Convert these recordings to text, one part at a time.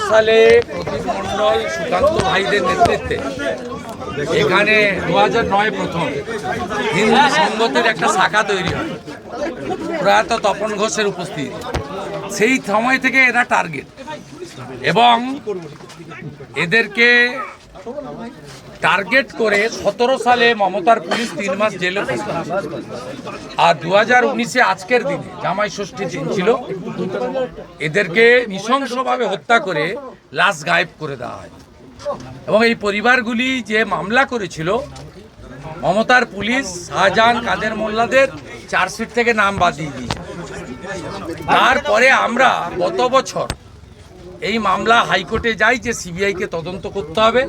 সালে প্রদীপ মণ্ডল সুকান্ত ভাইদের নেতৃত্বে এখানে 2009 প্রথম হিন্দু সংগতের একটা শাখা তৈরি হয় প্রয়াত তপন ঘোষের উপস্থিতি। সেই সময় থেকে এরা টার্গেট এবং এদেরকে টার্গেট করে 17 সালে মমতার পুলিশ 3 মাস জেলে ফেলে আর 2019-এ আজকের দিনে জামাই ষষ্ঠীর দিন ছিল, এদেরকে নৃশংসভাবে হত্যা করে লাশ গায়েব করে দেওয়া হয়। এবং এই পরিবারগুলি যে মামলা করেছিল মমতার পুলিশ শাহজাহান কাদের মোল্লাদের চার্জশিট থেকে নাম বাদ দিয়ে দিয়েছে। তারপরে আমরা গত বছর এই মামলা হাইকোর্টে যাই যে সিবিআইকে তদন্ত করতে হবে,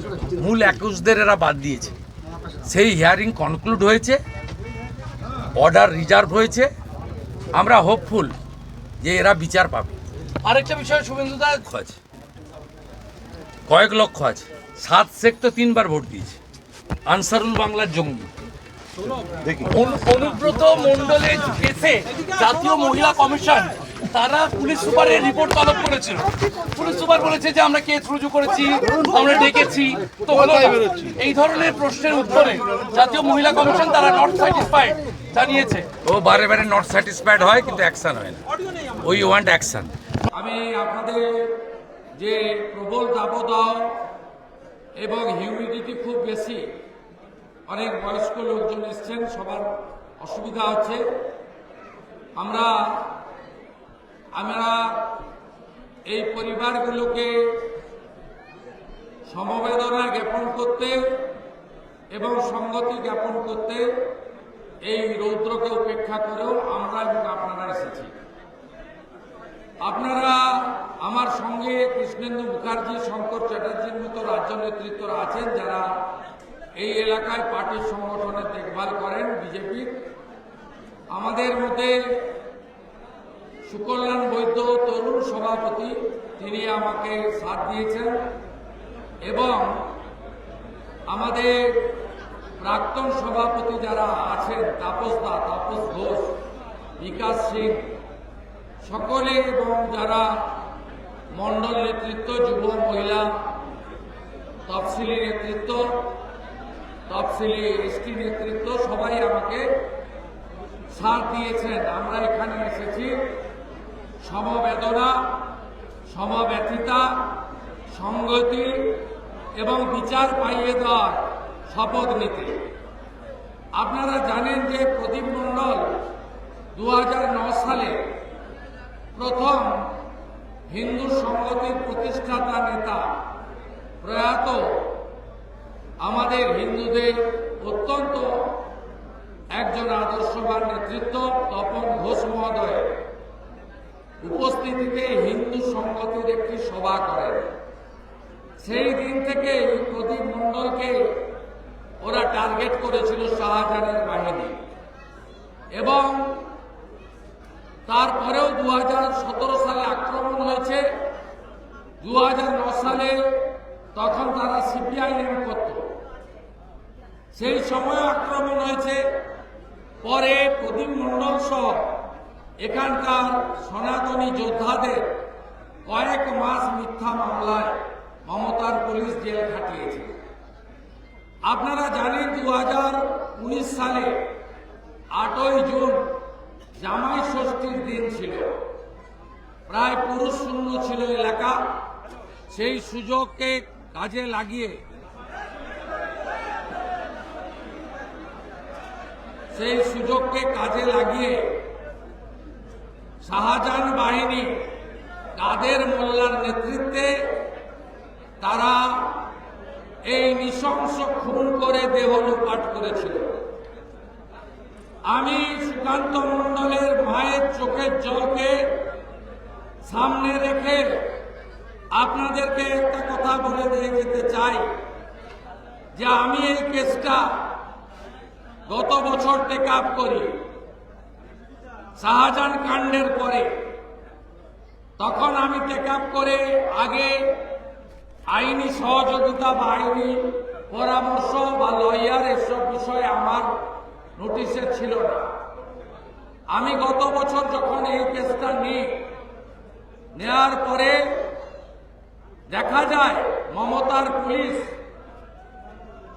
মূল অ্যাকিউজদের এরা বাদ দিয়েছে। সেই হিয়ারিং কনক্লুড হয়েছে, অর্ডার রিজার্ভ হয়েছে, আমরা হোপফুল যে এরা বিচার পাবে। আরেকটা বিষয় শুভেন্দুদা আছে কয়েক লক্ষ আছে, 7 শেখ তো 3 বার ভোট দিয়েছে, আনসারুল বাংলার জঙ্গি। অনুব্রত মণ্ডলের কেসে জাতীয় মহিলা কমিশন তারা পুলিশ সুপারের রিপোর্ট তলব করেছিল। পুলিশ সুপার বলেছে যে আমরা কেস রুজু করেছি, আমরা ডেকেছি, তো হলো না। এই ধরনের প্রশ্নের উত্তরে জাতীয় মহিলা কমিশন তারা নট স্যাটিসফাইড জানিয়েছে। ও বারে বারে নট স্যাটিসফাইড হয় কিন্তু অ্যাকশন হয় না। We want action. আমি আপনাদের যে প্রবল দাবদাহ এবং হিউমিডিটি খুব বেশি, অনেক বয়স্ক লোকজন এসছেন, সবার অসুবিধা হচ্ছে। আমরা এই পরিবারগুলোকে সমবেদনা জ্ঞাপন করতে এবং সংগতি জ্ঞাপন করতে এই রৌদ্রকে উপেক্ষা করেও আমরা এবং আপনারা এসেছি। আপনারা আমার সঙ্গে কৃষ্ণেন্দু মুখার্জি, শঙ্কর চ্যাটার্জির মতো রাজ্য নেতৃত্বরা আছেন যারা এই এলাকায় পার্টির সংগঠনের দেখভাল করেন বিজেপির। আমাদের মধ্যে সুকল্যাণ বৈদ্য তরুণ সভাপতি, তিনি আমাকে সাথ দিয়েছেন এবং আমাদের প্রাক্তন সভাপতি যারা আছেন তাপস ঘোষ, বিকাশ সিং, সকলে এবং যারা মণ্ডল নেতৃত্ব, যুব মহিলা তফসিলি নেতৃত্ব, তফসিলি এসটি নেতৃত্ব, সবাই আমাকে সাথ দিয়েছেন। আমরা এখানে এসেছি সমবেদনা, সমব্যথিতা, সংগতি এবং বিচার পাইয়ে দেওয়ার শপথ নিতে। আপনারা জানেন যে প্রদীপ মণ্ডল 2009 সালে প্রথম হিন্দু সংগতির প্রতিষ্ঠাতা নেতা, প্রয়াত আমাদের হিন্দুদের অত্যন্ত একজন আদর্শবান নেতৃত্ব তপন ঘোষ মহোদয় উপস্থিতিতে হিন্দু সংগতির একটি সভা করেন। সেই দিন থেকে প্রদীপ মণ্ডলকে ওরা টার্গেট করেছিল শাহজাহানের বাহিনী এবং তারপরেও 2017 সালে আক্রমণ হয়েছে। 2009 সালে তখন তারা সিপিআইএম করত, সেই সময় আক্রমণ হয়েছে। পরে প্রদীপ মণ্ডল সহ এখানকার সনাতনী যোদ্ধাদের কয়েক মাস মিথ্যা মামলায় মমতার পুলিশ জেল খাটিয়েছে। আপনারা জানেন 2019 সালে 8ই জুন জামাই ষষ্ঠীর দিন ছিল, প্রায় পুরুষ শূন্য ছিল এলাকা। সেই সুযোগকে কাজে লাগিয়ে শাহজাহান বাহিনী কাদের মোল্লার নেতৃত্বে তারা এই নৃশংস খুন করে দেহ লুটপাট করেছিল। আমি সুকান্ত মণ্ডলের মায়ের চোখের জলকে সামনে রেখে আপনাদেরকে একটা কথা বলে দিয়ে যেতে চাই যে আমি এই কেসটা গত বছর টেক আপ করি শাহজাহান কাণ্ডের পরে। তখন আমি টেক আপ করে আগে আইনি সহযোগিতা বা আইনি পরামর্শ বা লয়ার এসব বিষয়ে আমার নোটিশে ছিল না। আমি গত বছর যখন এই কেসটা নেওয়ার পরে দেখা যায় মমতার পুলিশ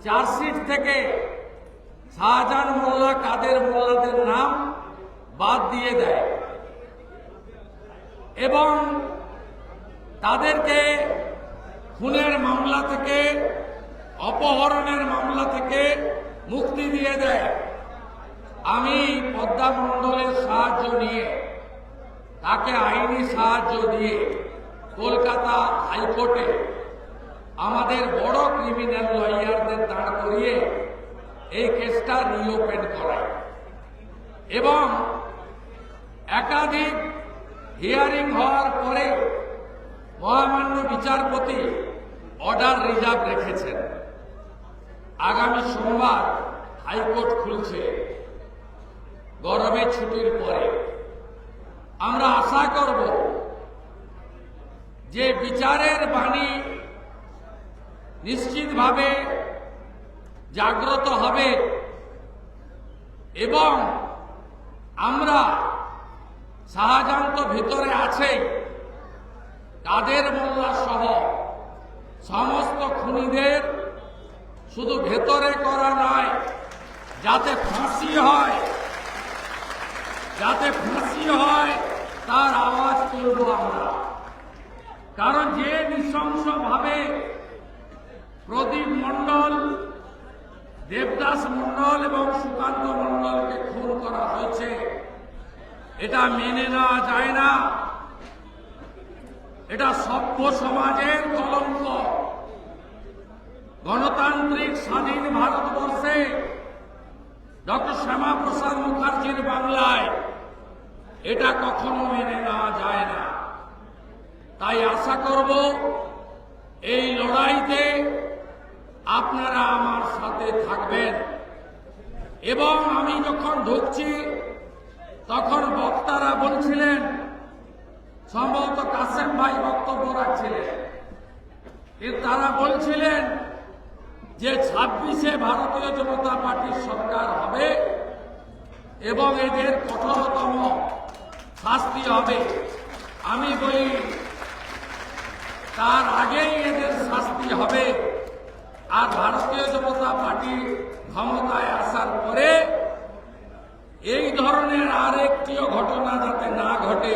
চার্জশিট থেকে শাহজাহান মোল্লা, কাদের মোল্লাদের নাম বাদ দিয়ে দেয় এবং তাদেরকে খুনের মামলা থেকে, অপহরণের মামলা থেকে মুক্তি দিয়ে দেয়। আমি পদ্মা মণ্ডলের সাহায্য নিয়ে, তাকে আইনি সাহায্য দিয়ে কলকাতা হাইকোর্টে আমাদের বড় ক্রিমিনাল লয়ারদের দাঁড় করিয়ে এই কেসটা রিওপেন করায় এবং একাধিক হিয়ারিং হওয়ার পরে মহামান্য বিচারপতি অর্ডার রিজার্ভ রেখেছেন। আগামী সোমবার হাইকোর্ট খুলছে গরমের ছুটির পরে। আমরা আশা করব যে বিচারের বাণী নিশ্চিতভাবে জাগ্রত হবে এবং আমরা শাহজাহান তো ভিতরে আছে, কাদের মোল্লা সহ সমস্ত খুনিদের শুধু ভেতরে করা নয়, যাতে ফাঁসি হয়, যাতে ফাঁসি হয় তার আওয়াজ তুলব আমরা। কারণ যে নৃশংসভাবে প্রদীপ মণ্ডল, দেবদাস মণ্ডল এবং সুকান্ত মণ্ডলকে খুন করা হয়েছে, এটা মেনে নেওয়া যায় না। এটা সভ্য সমাজের কলঙ্ক। গণতান্ত্রিক স্বাধীন ভারতবর্ষে ডক্টর শ্যামাপ্রসাদ মুখার্জির বাংলায় এটা কখনো মেনে নেওয়া যায় না। তাই আশা করব এই লড়াইতে আপনারা আমার সাথে থাকবেন। এবং আমি যখন ঢুকছি তখন বক্তারা বলছিলেন, সম্ভবত কাসেম ভাই বক্তব্য রাখছিলেন, তারা বলছিলেন যে 26-এ ভারতীয় জনতা পার্টির সরকার হবে এবং এদের কঠোরতম শাস্তি হবে। আমি বলি তার আগেই এদের শাস্তি হবে। আর ভারতীয় জনতা পার্টি ক্ষমতায় আসার পরে এই ধরনের আরেকটিও ঘটনা যাতে না ঘটে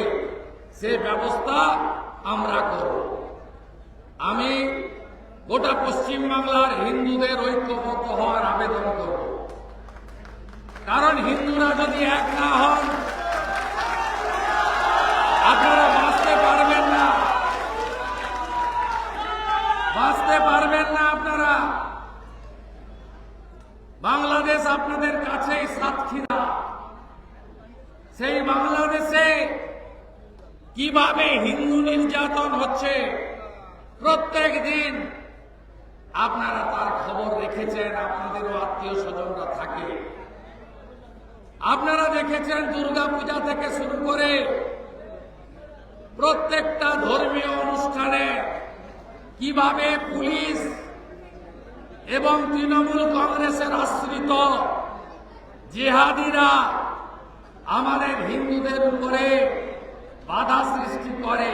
সে ব্যবস্থা আমরা করব। আমি গোটা পশ্চিমবাংলার হিন্দুদের ঐক্যবদ্ধ হওয়ার আবেদন করব। কারণ হিন্দুরা যদি এক না হন আপনারা বাঁচতে পারবেন না, বাঁচতে পারবেন না আপনারা। বাংলাদেশ আপনাদের কাছেই সাতক্ষীরা। সেই বাংলাদেশে কিভাবে হিন্দু নির্যাতন হচ্ছে প্রত্যেক দিন আপনারা তার খবর রেখেছেন। আপনাদেরও আত্মীয় স্বজনরা থাকে। আপনারা দেখেছেন দুর্গাপূজা থেকে শুরু করে প্রত্যেকটা ধর্মীয় অনুষ্ঠানে কিভাবে পুলিশ এবং তৃণমূল কংগ্রেসের আশ্রিত জিহাদিরা আমাদের হিন্দুদের উপরে বাধা সৃষ্টি করে।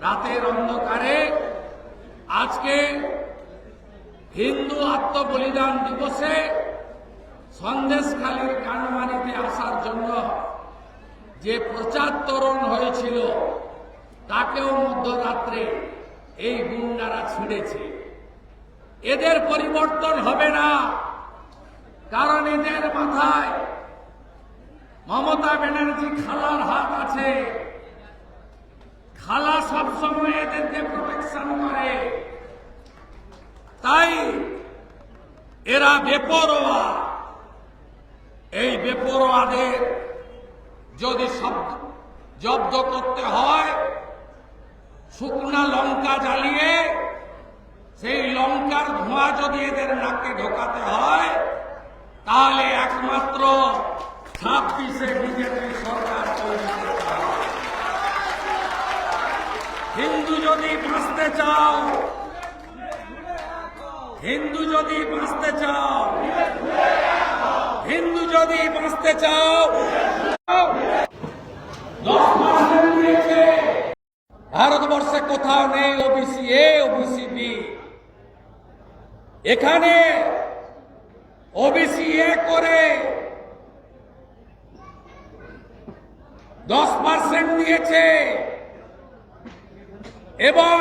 রাতের অন্ধকারে আজকে হিন্দু আত্মবলিদান দিবসে সন্দেশখালীর কানমানিতে আসার জন্য যে প্রচার তোরণ হয়েছিল তাকেও মধ্যরাত্রে এই গুন্ডারা ছিঁড়েছে। এদের পরিবর্তন হবে না, কারণ এদের মাথায় মমতা ব্যানার্জি খালার হাত আছে। খালা সবসময় এদেরকে প্রোটেকশন করে। তাই এরা বেপরোয়া। এই বেপরোয়াদের যদি জব্দ করতে হয়, শুকনা লঙ্কা জ্বালিয়ে সেই লঙ্কার ধোঁয়া যদি এদের নাকে ঢোকাতে হয়, তাহলে একমাত্র 26-এ বিজেপি সরকার তৈরি করতে হবে। হিন্দু যদি বাঁচতে চাও, হিন্দু যদি বাঁচতে চাও, হিন্দু যদি বাঁচতে চাও, 10% দিয়েছে ভারতবর্ষে কোথাও নেই ওবিসি এ ওবিসি বি। এখানে ওবিসি এ করে 10% দিয়েছে এবং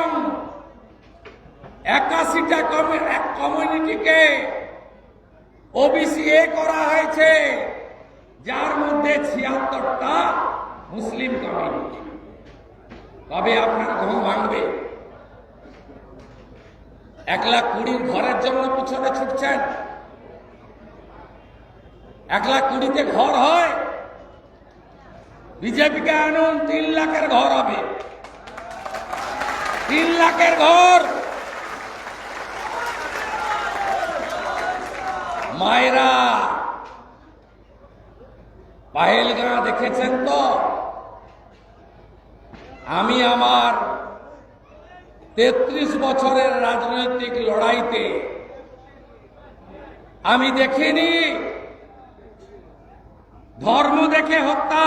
81টা কমিউনিটিকে ওবিসি এ করা হয়েছে, যার মধ্যে 76টা মুসলিম কমিউনিটি। তবে আপনার ঘুম ভাঙবে। 1,20,000 ঘরের জন্য পিছনে ছুটছেন। 1,20,000 ঘর হয়, বিজেপিকে আনুন 3 লাখের ঘর হবে। 3 লাখের ঘর। মায়েরা, পাহেলগাঁ দেখেছেন তো? আমি আমার 33 বছরের রাজনৈতিক লড়াইতে আমি দেখিনি ধর্ম দেখে হত্যা।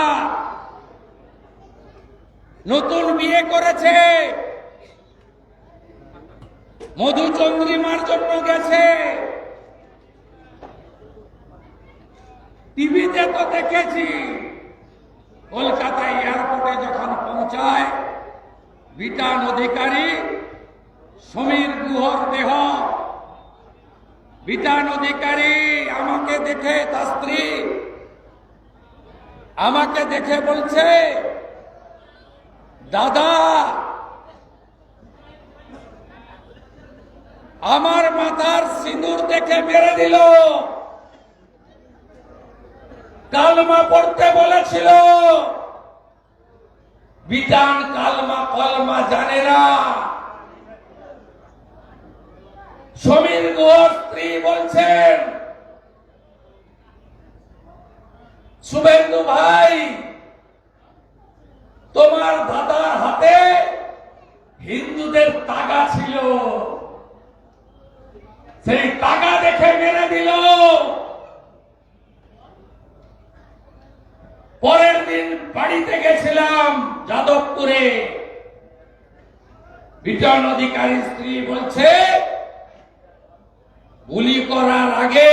নতুন বিয়ে করেছে, মধুচন্দ্রিমার জন্য গেছে। টিভিতে তো দেখেছি, কলকাতা এয়ারপোর্টে যখন পৌঁছায়, বিটান অধিকারী, সমীর গুহর দেহ। বিটান অধিকারী আমাকে দেখে, তার স্ত্রী আমাকে দেখে বলছে, দাদা আমার মাথার সিঁদুর দেখে মেরে দিল। কালমা পড়তে বলেছিল, বিটান কালমা কলমা জানে না। সমীর গুহর স্ত্রী বলছেন, শুভেন্দু ভাই তোমার দাদার হাতে হিন্দুদের তাগা ছিল, সেই তাগা দেখে মেরে দিল। পরের দিন বাড়িতে গেছিলাম যাদবপুরে। বিটান অধিকারী স্ত্রী বলছে, গুলি করার আগে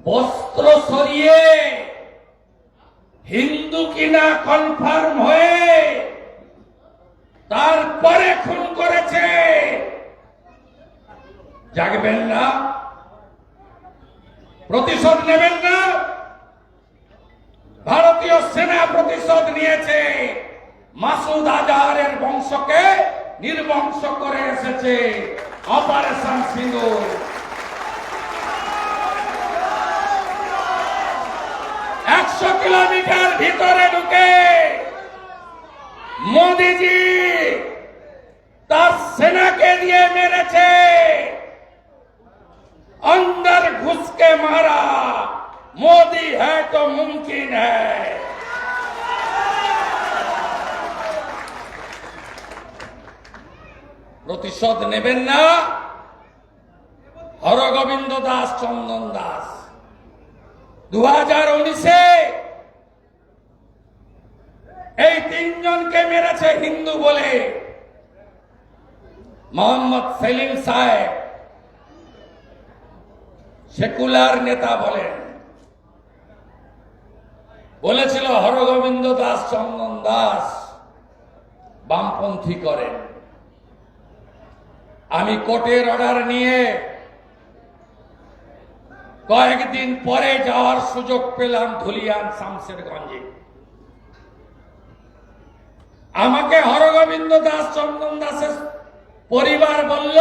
বস্ত্র সরিয়ে হিন্দু কিনা কনফার্ম হয়ে তারপরে খুন করেছে। জাগবেন না? প্রতিশোধ নেবেন না? ভারতীয় সেনা প্রতিশোধ নিয়েছে। মাসুদ আজহারের বংশকে নির্বংশ করে এসেছে অপারেশন সিঁদুর। একশো কিলোমিটার ভিতরে ঢুকে মোদিজি তার সেনাকে দিয়ে মেরেছে। अंदर घुस के मारा, मोदी है तो मुमकिन है। প্রতিশোধ নেবেন না? হরগোবিন্দ দাস, চন্দন দাস 2019-এ এই 3 জনকে মেরেছে হিন্দু বলে। মোহাম্মদ সেলিম সাহেব সেকুলার নেতা বলেছিল হরগোবিন্দ দাস, চন্দন দাস বামপন্থী করেন। আমি কোর্টের অর্ডার নিয়ে কয়েকদিন পরে যাওয়ার সুযোগ পেলাম ধুলিয়ান শামশেরগঞ্জে। আমাকে হরগোবিন্দ দাস, চন্দন দাসের পরিবার বলল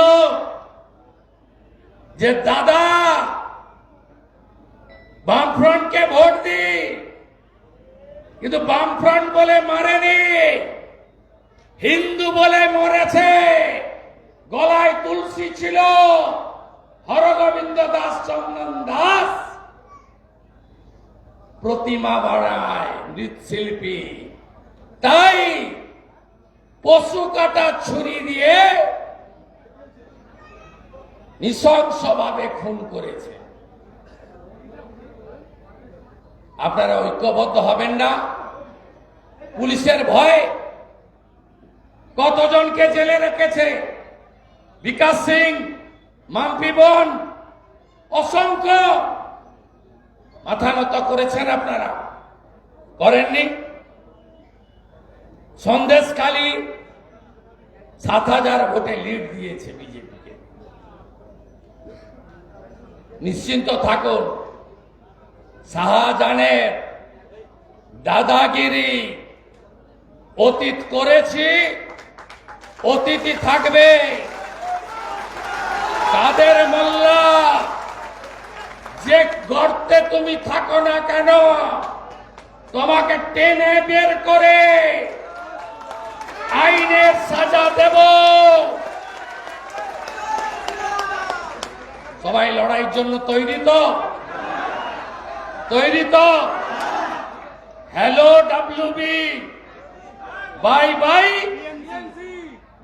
যে দাদা বামফ্রন্টকে ভোট দি, কিন্তু বামফ্রন্ট বলে মারেনি, হিন্দু বলে মরেছে। গলায় তুলসী ছিল। হরগোবিন্দ দাস, চন্দন দাস প্রতিমা বাড়ায়, মৃৎশিল্পী, তাই পশু কাটা ছুরি দিয়ে নৃশংসভাবে খুন করেছে। আপনারা ঐক্যবদ্ধ হবেন না? পুলিশের ভয় কতজনকে জেলে রেখেছে, বিকাশ সিং, মাম্পি বোন, অসংখ্য। মাথা নত করেছেন আপনারা? করেননি। সন্দেশখালী 7,000 ভোটে লিড দিয়েছে বিজেপিকে। নিশ্চিন্ত থাকুন, শাহজাহানের দাদাগিরি অতীত করেছি, অতীতই থাকবে। কাদের মোল্লা, যে গর্তে তুমি থাকো না কেন, তোমাকে টেনে বের করে আইনের সাজা দেব। সবাই লড়াইয়ের জন্য তৈরি তো? তৈরি তো? Hello WB, bye bye,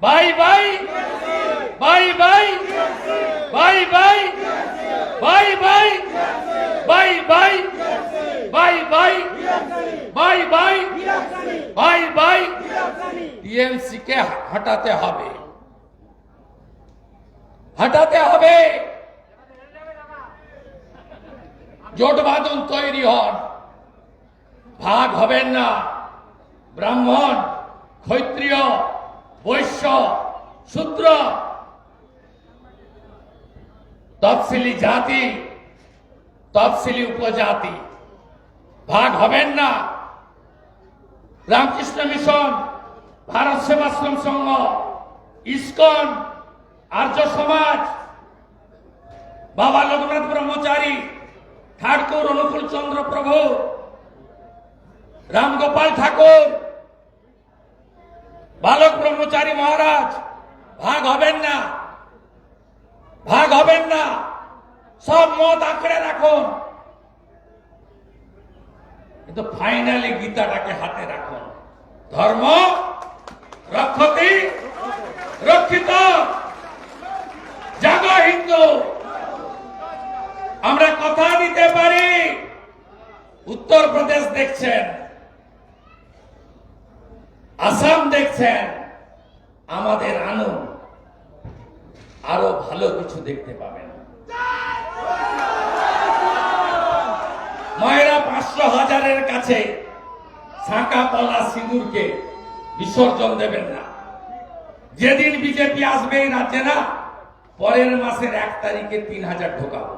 bye bye, bye bye, bye bye, bye bye, bye bye, bye bye, bye bye, bye bye. TMC কে হটাতে হবে, হটাতে হবে। জোট বাঁধন তৈরি হন, ভাগ হবেন না। ব্রাহ্মণ, ক্ষত্রিয়, বৈশ্য, শূদ্র, তফসিলি জাতি, তফসিলি উপজাতি, ভাগ হবেন না। রামকৃষ্ণ মিশন, ভারত সেবাশ্রম সংঘ, ইসকন, আর্য সমাজ, বাবা লোকনাথ ব্রহ্মচারী, ঠাকুর অনুকূল চন্দ্র প্রভু, রামগোপাল ঠাকুর, বালক ব্রহ্মচারী মহারাজ, ভাগ হবেন না, ভাগ হবেন না। সব মত আঁকড়ে রাখুন, কিন্তু ফাইনালি গীতাটাকে হাতে রাখুন। ধর্ম রক্ষতি রক্ষিত, জাগো হিন্দু। আমরা কথা দিতে পারি, উত্তরপ্রদেশ দেখছেন, আসাম দেখছেন, আমাদের আনুন, আরো ভালো কিছু দেখতে পাবেন। মায়েরা 500,000-এর কাছে শাঁকা পলা সিঁদুরকে বিসর্জন দেবেন না। যেদিন বিজেপি আসবে এই রাজ্যে না, পরের মাসের 1 তারিখে 3,000 ঢোকাবো।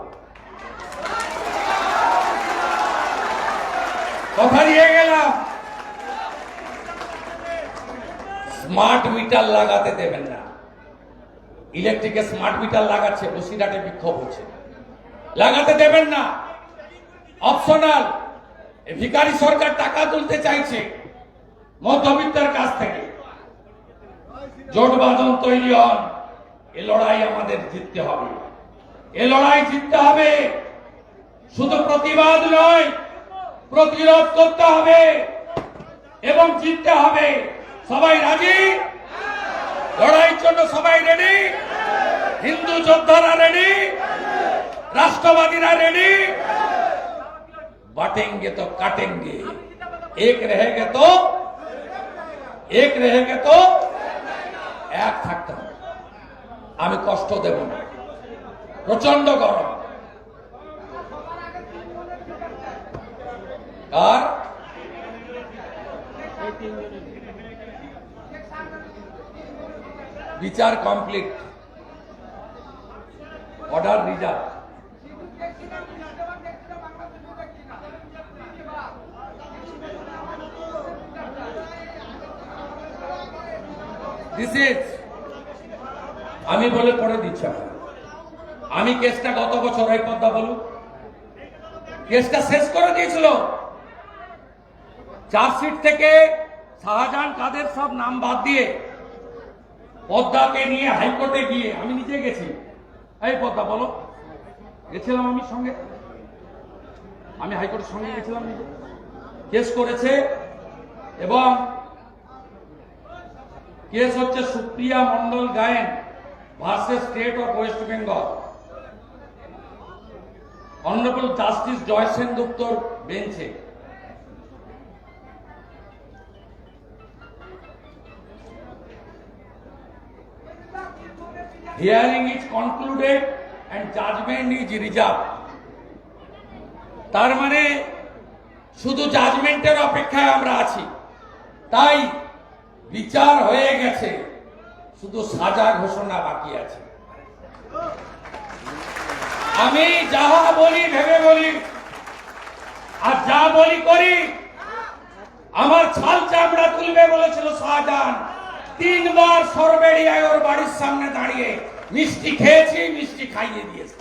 কথা দিয়ে গেলাম। স্মার্ট মিটার লাগাতে দেবেন না। ইলেকট্রিকে স্মার্ট মিটার লাগাচ্ছে, বসিরহাটে বিক্ষোভ হচ্ছে, লাগাতে দেবেন না। অপশনাল। ভিখারি সরকার টাকা তুলতে চাইছে মধ্যবিত্তের কাছ থেকে। জোট বাঁধন তৈরি হন, এ লড়াই আমাদের জিততে হবে, এ লড়াই জিততে হবে। শুধু প্রতিবাদ নয়, প্রতিরোধ করতে হবে এবং জিততে হবে। সবাই রাজি? লড়াইয়ের জন্য সবাই রেডি? হিন্দু যোদ্ধারা রেডি? রাষ্ট্রবাদীরা রেডি? बांटेंगे तो काटेंगे, एक रहेगा तो এক থাকতে হবে। আমি কষ্ট দেব না। প্রচন্ড গরম, আর বিচার complete, order reserve. This is, আমি বলে পড়ে দিচ্ছি। আমি কেসটা গত বছর এই পদ্মা বলুন, কেসটা শেষ করে দিয়েছিল। চার্জশিট থেকে শাহজাহান কাদের সব নাম বাদ দিয়ে পদ্মাকে নিয়ে হাইকোর্টে গিয়ে আমি নিজে গেছি। এই পদ্মা বলো, গেছিলাম আমি সঙ্গে, আমি হাইকোর্টের সঙ্গে গেছিলাম নিজে। কেস করেছে এবং কেস হচ্ছে Supriya Mondal Gayen versus state of West Bengal. Honourable justice Joy সেনগুপ্তর বেঞ্চে। Hearing is concluded and judgment is reserve. তার মানে শুধু জাজমেন্টের অপেক্ষায় আমরা আছি। তাই বিচার হয়ে গেছে, শুধু সাজা ঘোষণা বাকি আছে। আমি যাহা বলি ভেবে বলি, আর যা বলি করি। আমার ছাল চামড়া তুলবে বলেছিল শাহজাহান, 3 বার সরবেড়িয়ায় ওর বাড়ির সামনে দাঁড়িয়ে মিষ্টি খেয়েছি, মিষ্টি খাইয়ে দিয়েছি।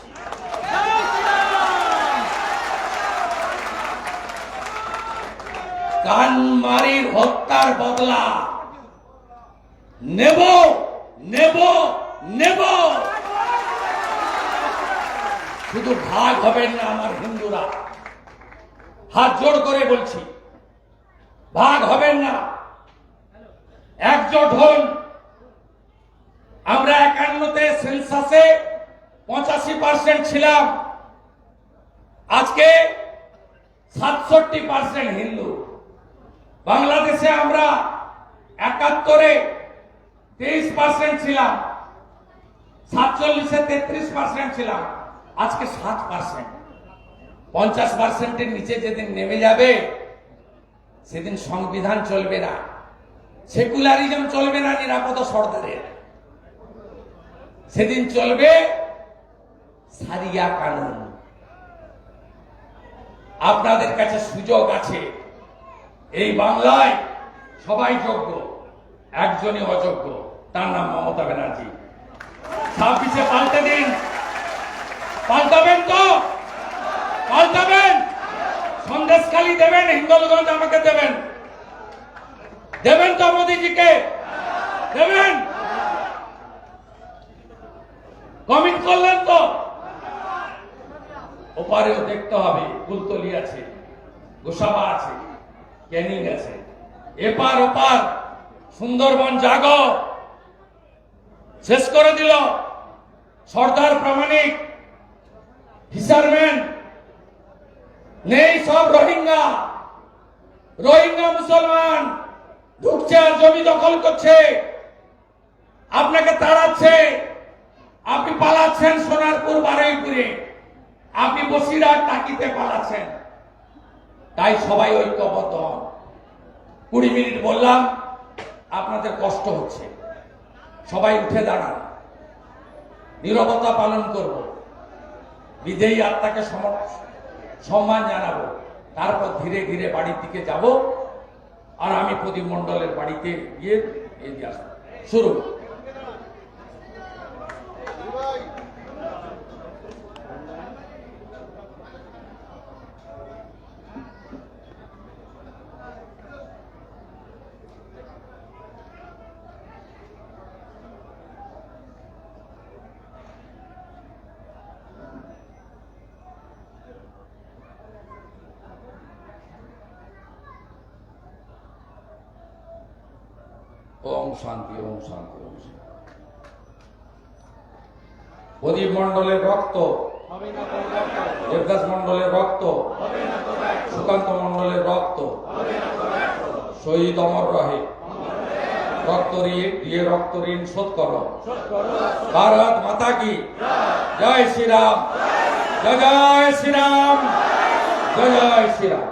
কানমারির হত্যার বদলা নেব নেব নেব। শুধু ভাগ হবেন না আমার হিন্দুরা, হাত জোড় করে বলছি, ভাগ হবেন না, একজোট হন। আমরা 51-তে সেন্সাসে 85% ছিলাম, আজকে 67% হিন্দু। বাংলাদেশে আমরা 71-এ 23% ছিলাম, 47-এ 33% ছিলাম, আজকে 7%। 50%-এর নিচে যেদিন নেমে যাবে সেদিন সংবিধান চলবে না, সেকুলারিজম চলবে না নিরাপদ সরকারের, সেদিন চলবে সারিয়া কানুন। আপনাদের কাছে সুযোগ আছে। এই বাংলায় সবাই যোগ্য, একজনই অযোগ্য, তার নাম মমতা ব্যানার্জি। 26-এ পাল্টে দিন। পাল্টাবেন তো? পাল্টাবেন? সন্দেশখালি দেবেন, হিন্দলগঞ্জ আমাকে দেবেন, দেবেন তো মোদীজিকে? দেবেন? কমিট করলেন তো? ওপারেও দেখতে হবে, কুলতলি আছে, গোসাবা আছে, ক্যানিং আছে, এপার ওপার সুন্দরবন জাগো। শেষ করে দিল সর্দার প্রামাণিক, ফিশারম্যান নেই, সব রোহিঙ্গা। রোহিঙ্গা মুসলমান ঢুকছে আর জমি দখল করছে, আপনাকে তাড়াচ্ছে, আপনি পালাচ্ছেন সোনারপুর বারুইপুরে, আপনি বসিরহাট টাকিতে পালাচ্ছেন। তাই সবাই ঐক্যবদ্ধ হন। 20 মিনিট বললাম, আপনাদের কষ্ট হচ্ছে, সবাই উঠে দাঁড়ান, নীরবতা পালন করব, বিজয়ী আত্মাকে সম্মান জানাবো, তারপর ধীরে ধীরে বাড়ির দিকে যাব। আর আমি প্রদীপ মণ্ডলের বাড়িতে গিয়ে এগিয়ে আসবো। শুরু। ওম শান্তি, ওম শান্তি, ওম শান্তি। প্রদীপ মণ্ডলের রক্ত, দেবদাস মণ্ডলের রক্ত, সুকান্ত মণ্ডলের রক্ত শহীদ অমর রহে। রক্ত দিয়ে রক্ত ঋণ শোধ করো। ভারত মাতা কি জয় শ্রীরাম, জয় জয় শ্রীরাম, জয় জয় শ্রীরাম।